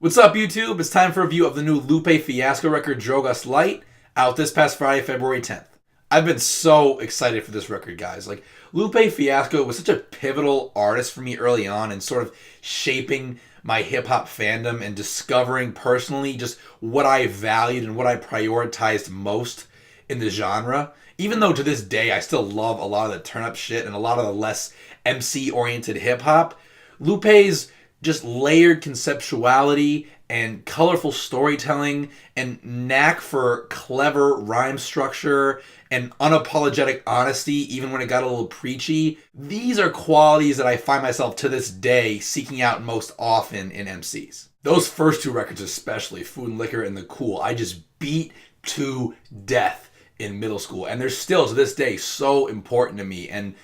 What's up, YouTube? It's time for a review of the new Lupe Fiasco record, Drogas Light, out this past Friday, February 10th. I've been so excited for this record, guys. Lupe Fiasco was such a pivotal artist for me early on and sort of shaping my hip-hop fandom and discovering personally just what I valued and what I prioritized most in the genre. Even though to this day I still love a lot of the turn-up shit and a lot of the less MC-oriented hip-hop, Lupe's just layered conceptuality and colorful storytelling and knack for clever rhyme structure and unapologetic honesty, even when it got a little preachy. These are qualities that I find myself to this day seeking out most often in MCs. Those first two records especially, Food and Liquor and The Cool, I just beat to death in middle school. And they're still, to this day, so important to me. And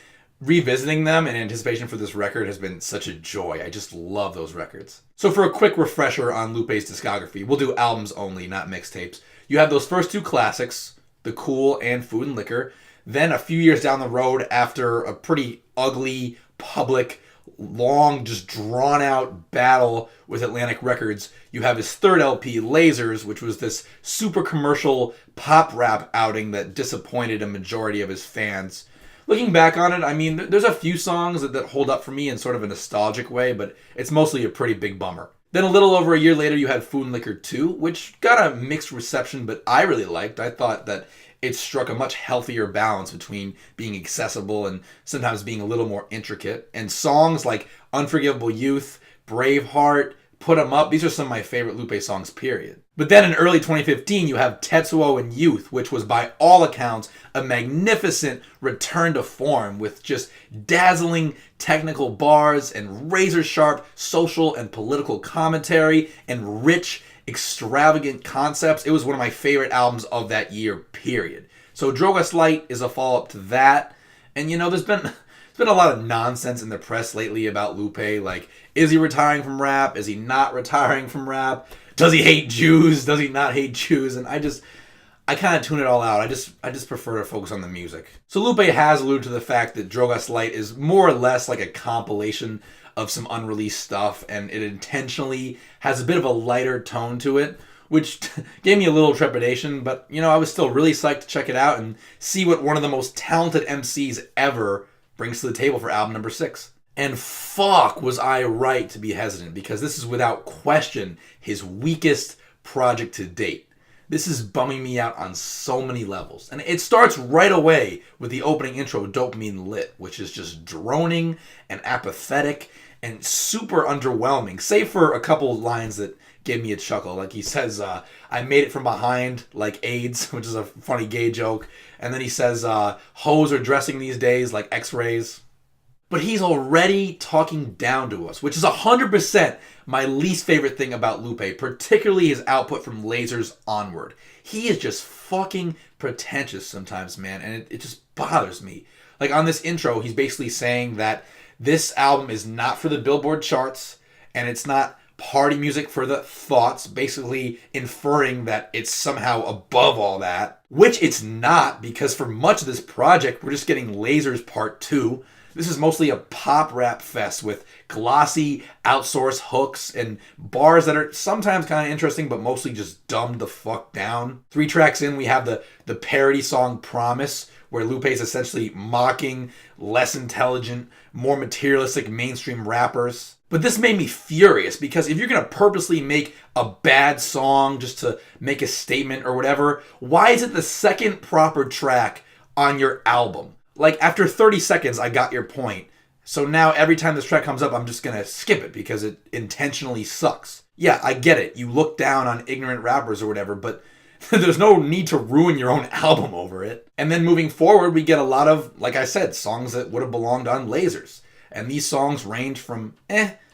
revisiting them in anticipation for this record has been such a joy. I just love those records. So for a quick refresher on Lupe's discography, we'll do albums only, not mixtapes. You have those first two classics, The Cool and Food and Liquor. Then a few years down the road, after a pretty ugly, public, long, just drawn-out battle with Atlantic Records, you have his third LP, Lasers, which was this super commercial pop rap outing that disappointed a majority of his fans. Looking back on it, I mean, there's a few songs that hold up for me in sort of a nostalgic way, but it's mostly a pretty big bummer. Then a little over a year later, you had Food and Liquor 2, which got a mixed reception, but I really liked. I thought that it struck a much healthier balance between being accessible and sometimes being a little more intricate. And songs like Unforgivable Youth, Braveheart, Put 'Em Up, these are some of my favorite Lupe songs, period. But then in early 2015, you have Tetsuo and Youth, which was by all accounts a magnificent return to form with just dazzling technical bars and razor-sharp social and political commentary and rich, extravagant concepts. It was one of my favorite albums of that year, period. So Drogas Light is a follow-up to that. And there's been a lot of nonsense in the press lately about Lupe. Like, is he retiring from rap? Is he not retiring from rap? Does he hate Jews? Does he not hate Jews? And I kind of tune it all out. I just prefer to focus on the music. So Lupe has alluded to the fact that Drogas Light is more or less like a compilation of some unreleased stuff, and it intentionally has a bit of a lighter tone to it, which gave me a little trepidation, but I was still really psyched to check it out and see what one of the most talented MCs ever brings to the table for album number 6. And fuck was I right to be hesitant, because this is without question his weakest project to date. This is bumming me out on so many levels. And it starts right away with the opening intro, Dopamine Lit, which is just droning and apathetic and super underwhelming, save for a couple lines that gave me a chuckle. Like he says, I made it from behind like AIDS, which is a funny gay joke. And then he says, hoes are dressing these days like x-rays. But he's already talking down to us, which is 100% my least favorite thing about Lupe, particularly his output from Lasers onward. He is just fucking pretentious sometimes, man, and it just bothers me. Like on this intro, he's basically saying that this album is not for the Billboard charts, and it's not party music for the thoughts, basically inferring that it's somehow above all that, which it's not, because for much of this project, we're just getting Lasers Part 2. This is mostly a pop rap fest with glossy outsourced hooks and bars that are sometimes kind of interesting, but mostly just dumbed the fuck down. 3 tracks in, we have the parody song Promise, where Lupe is essentially mocking less intelligent, more materialistic mainstream rappers. But this made me furious, because if you're going to purposely make a bad song just to make a statement or whatever, why is it the second proper track on your album? Like, after 30 seconds, I got your point. So now every time this track comes up, I'm just going to skip it because it intentionally sucks. Yeah, I get it. You look down on ignorant rappers or whatever, but there's no need to ruin your own album over it. And then moving forward, we get a lot of, like I said, songs that would have belonged on Lasers. And these songs range from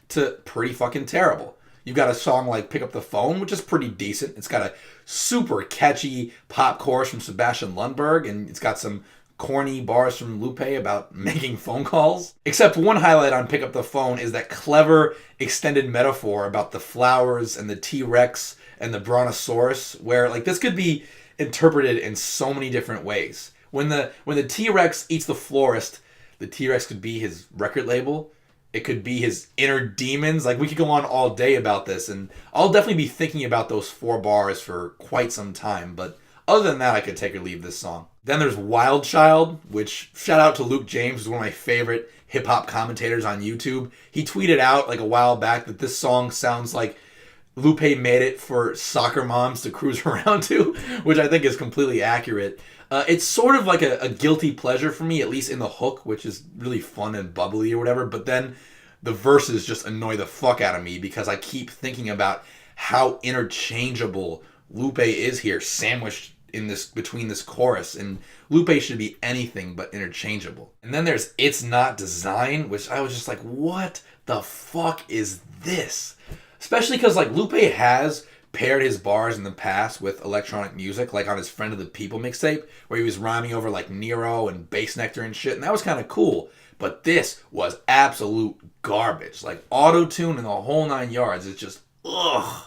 to pretty fucking terrible. You've got a song like Pick Up the Phone, which is pretty decent. It's got a super catchy pop chorus from Sebastian Lundberg, and it's got some corny bars from Lupe about making phone calls. Except one highlight on Pick Up the Phone is that clever extended metaphor about the flowers and the T-Rex and the Brontosaurus, where like this could be interpreted in so many different ways. When the T-Rex eats the florist, the T-Rex could be his record label. It could be his inner demons. Like, we could go on all day about this, and I'll definitely be thinking about those 4 bars for quite some time, but other than that, I could take or leave this song. Then there's Wild Child, which, shout out to Luke James, who's one of my favorite hip-hop commentators on YouTube. He tweeted out, like, a while back that this song sounds like Lupe made it for soccer moms to cruise around to, which I think is completely accurate. It's sort of like a guilty pleasure for me, at least in the hook, which is really fun and bubbly or whatever. But then the verses just annoy the fuck out of me because I keep thinking about how interchangeable Lupe is here, sandwiched in this between this chorus. And Lupe should be anything but interchangeable. And then there's It's Not Design, which I was just like, what the fuck is this? Especially because, like, Lupe has paired his bars in the past with electronic music, like on his Friend of the People mixtape, where he was rhyming over, like, Nero and Bass Nectar and shit, and that was kind of cool. But this was absolute garbage. Like, auto-tune and the whole 9 yards. It's just, ugh.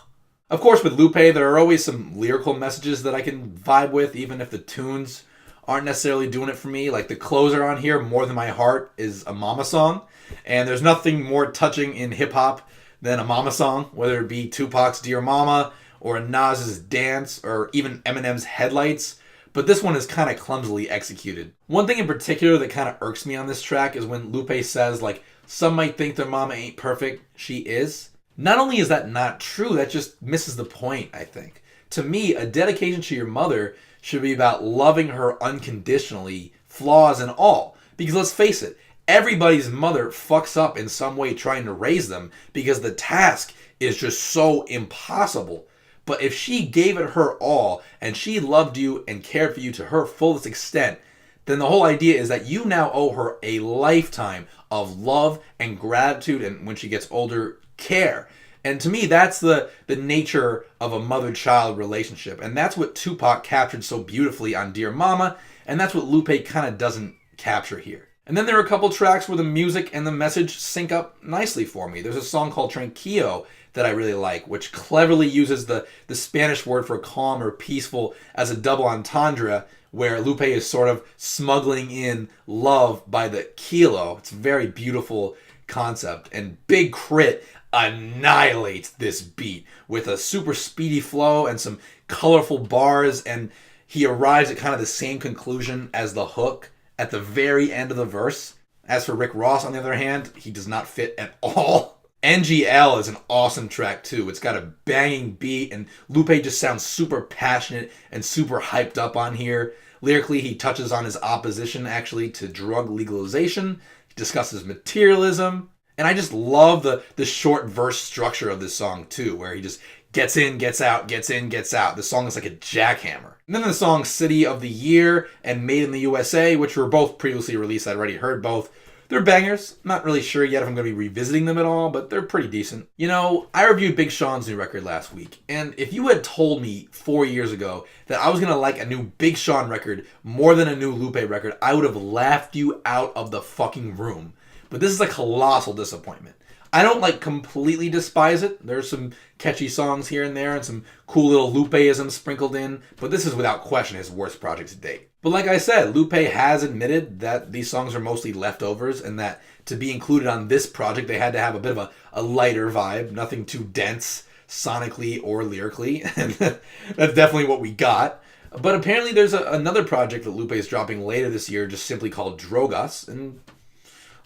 Of course, with Lupe, there are always some lyrical messages that I can vibe with, even if the tunes aren't necessarily doing it for me. Like, the closer on here, More Than My Heart, is a mama song, and there's nothing more touching in hip-hop than a mama song, whether it be Tupac's Dear Mama, or Nas's Dance, or even Eminem's Headlights. But this one is kind of clumsily executed. One thing in particular that kind of irks me on this track is when Lupe says, like, some might think their mama ain't perfect, she is. Not only is that not true, that just misses the point, I think. To me, a dedication to your mother should be about loving her unconditionally, flaws and all. Because let's face it, everybody's mother fucks up in some way trying to raise them because the task is just so impossible. But if she gave it her all and she loved you and cared for you to her fullest extent, then the whole idea is that you now owe her a lifetime of love and gratitude, and when she gets older, care. And to me, that's the nature of a mother-child relationship. And that's what Tupac captured so beautifully on Dear Mama, and that's what Lupe kind of doesn't capture here. And then there are a couple tracks where the music and the message sync up nicely for me. There's a song called Tranquillo that I really like, which cleverly uses the Spanish word for calm or peaceful as a double entendre, where Lupe is sort of smuggling in love by the kilo. It's a very beautiful concept. And Big Crit annihilates this beat with a super speedy flow and some colorful bars, and he arrives at kind of the same conclusion as the hook at the very end of the verse. As for Rick Ross, on the other hand, he does not fit at all. NGL is an awesome track too. It's got a banging beat, and Lupe just sounds super passionate and super hyped up on here. Lyrically, he touches on his opposition actually to drug legalization. He discusses materialism. And I just love the short verse structure of this song too, where he just gets in, gets out, gets in, gets out. The song is like a jackhammer. And then the songs City of the Year and Made in the USA, which were both previously released. I'd already heard both. They're bangers. I'm not really sure yet if I'm going to be revisiting them at all, but they're pretty decent. You know, I reviewed Big Sean's new record last week, and if you had told me 4 years ago that I was going to like a new Big Sean record more than a new Lupe record, I would have laughed you out of the fucking room. But this is a colossal disappointment. I don't like completely despise it. There's some catchy songs here and there and some cool little Lupeisms sprinkled in, but this is without question his worst project to date. But like I said, Lupe has admitted that these songs are mostly leftovers and that to be included on this project they had to have a bit of a lighter vibe, nothing too dense sonically or lyrically, and that's definitely what we got. But apparently there's another project that Lupe is dropping later this year just simply called Drogas, and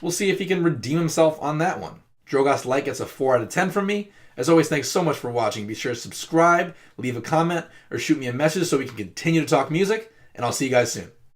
we'll see if he can redeem himself on that one. Drogas Light gets a 4 out of 10 from me. As always, thanks so much for watching. Be sure to subscribe, leave a comment, or shoot me a message so we can continue to talk music, and I'll see you guys soon.